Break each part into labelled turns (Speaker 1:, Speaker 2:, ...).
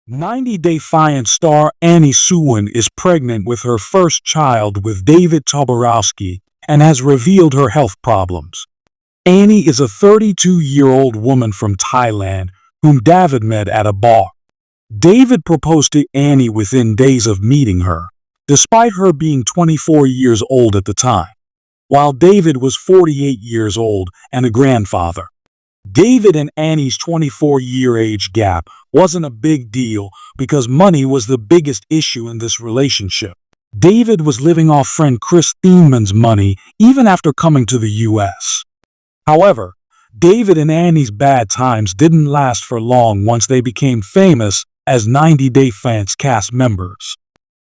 Speaker 1: 90 Day Fiancé star Annie Suwan is pregnant with her first child with David Toborowski and has revealed her health problems. Annie is a 32-year-old woman from Thailand whom David met at a bar. David proposed to Annie within days of meeting her, despite her being 24 years old at the time, while David was 48 years old and a grandfather. David and Annie's 24-year age gap wasn't a big deal because money was the biggest issue in this relationship. David was living off friend Chris Thieman's money even after coming to the U.S. However, David and Annie's bad times didn't last for long once they became famous as 90 Day Fiancé cast members.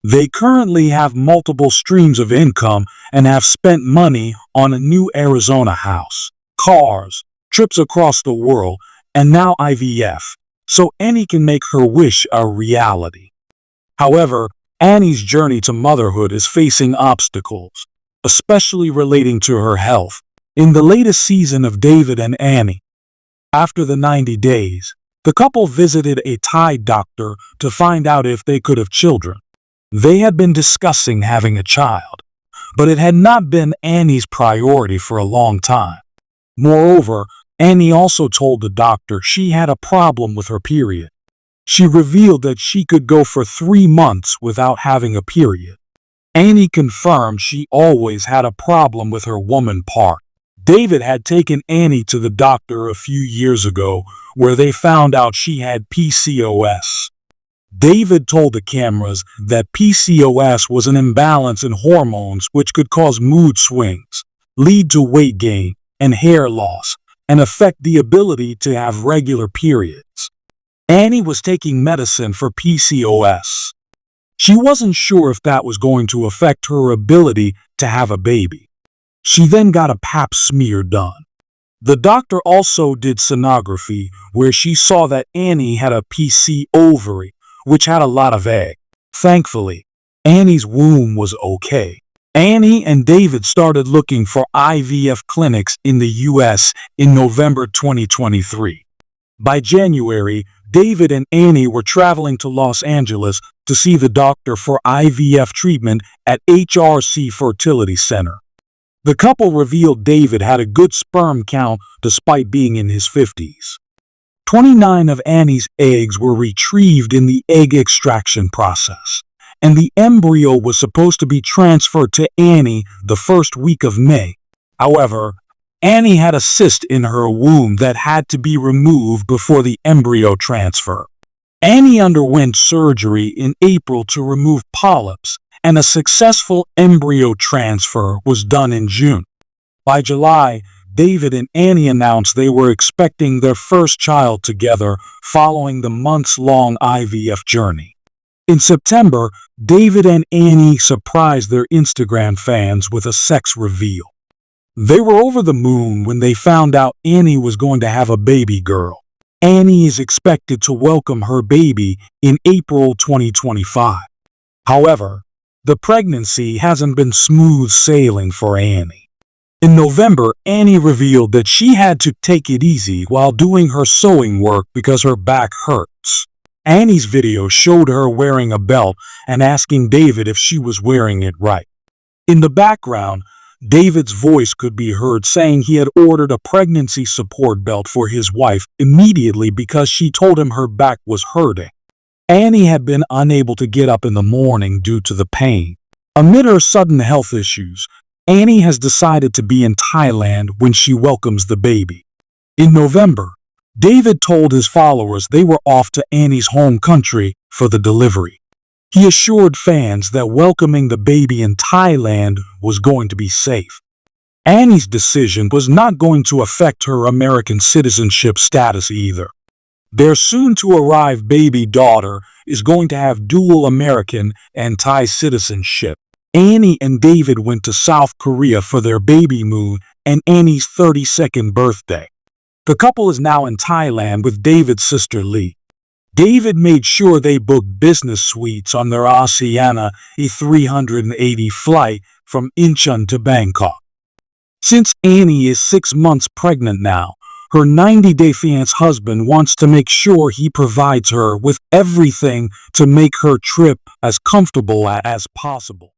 Speaker 1: They currently have multiple streams of income and have spent money on a new Arizona house, cars, trips across the world, and now IVF, so Annie can make her wish a reality. However, Annie's journey to motherhood is facing obstacles, especially relating to her health. In the latest season of David and Annie, after the 90 days, the couple visited a Thai doctor to find out if they could have children. They had been discussing having a child, but it had not been Annie's priority for a long time. Moreover, Annie also told the doctor she had a problem with her period. She revealed that she could go for 3 months without having a period. Annie confirmed she always had a problem with her woman part. David had taken Annie to the doctor a few years ago where they found out she had PCOS. David told the cameras that PCOS was an imbalance in hormones which could cause mood swings, lead to weight gain and hair loss, and affect the ability to have regular periods. Annie was taking medicine for PCOS. She wasn't sure if that was going to affect her ability to have a baby. She then got a pap smear done. The doctor also did sonography where she saw that Annie had a PC ovary, which had a lot of egg. Thankfully, Annie's womb was okay. Annie and David started looking for IVF clinics in the U.S. in November 2023. By January, David and Annie were traveling to Los Angeles to see the doctor for IVF treatment at HRC Fertility Center. The couple revealed David had a good sperm count despite being in his 50s. 29 of Annie's eggs were retrieved in the egg extraction process, and the embryo was supposed to be transferred to Annie the first week of May. However, Annie had a cyst in her womb that had to be removed before the embryo transfer. Annie underwent surgery in April to remove polyps, and a successful embryo transfer was done in June. By July, David and Annie announced they were expecting their first child together following the months-long IVF journey. In September, David and Annie surprised their Instagram fans with a sex reveal. They were over the moon when they found out Annie was going to have a baby girl. Annie is expected to welcome her baby in April 2025. However, the pregnancy hasn't been smooth sailing for Annie. In November, Annie revealed that she had to take it easy while doing her sewing work because her back hurts. Annie's video showed her wearing a belt and asking David if she was wearing it right. In the background, David's voice could be heard saying he had ordered a pregnancy support belt for his wife immediately because she told him her back was hurting. Annie had been unable to get up in the morning due to the pain. Amid her sudden health issues, Annie has decided to be in Thailand when she welcomes the baby. In November, David told his followers they were off to Annie's home country for the delivery. He assured fans that welcoming the baby in Thailand was going to be safe. Annie's decision was not going to affect her American citizenship status either. Their soon-to-arrive baby daughter is going to have dual American and Thai citizenship. Annie and David went to South Korea for their baby moon and Annie's 32nd birthday. The couple is now in Thailand with David's sister Lee. David made sure they booked business suites on their Asiana E380 flight from Incheon to Bangkok. Since Annie is 6 months pregnant now, Her 90-day fiancé husband wants to make sure he provides her with everything to make her trip as comfortable as possible.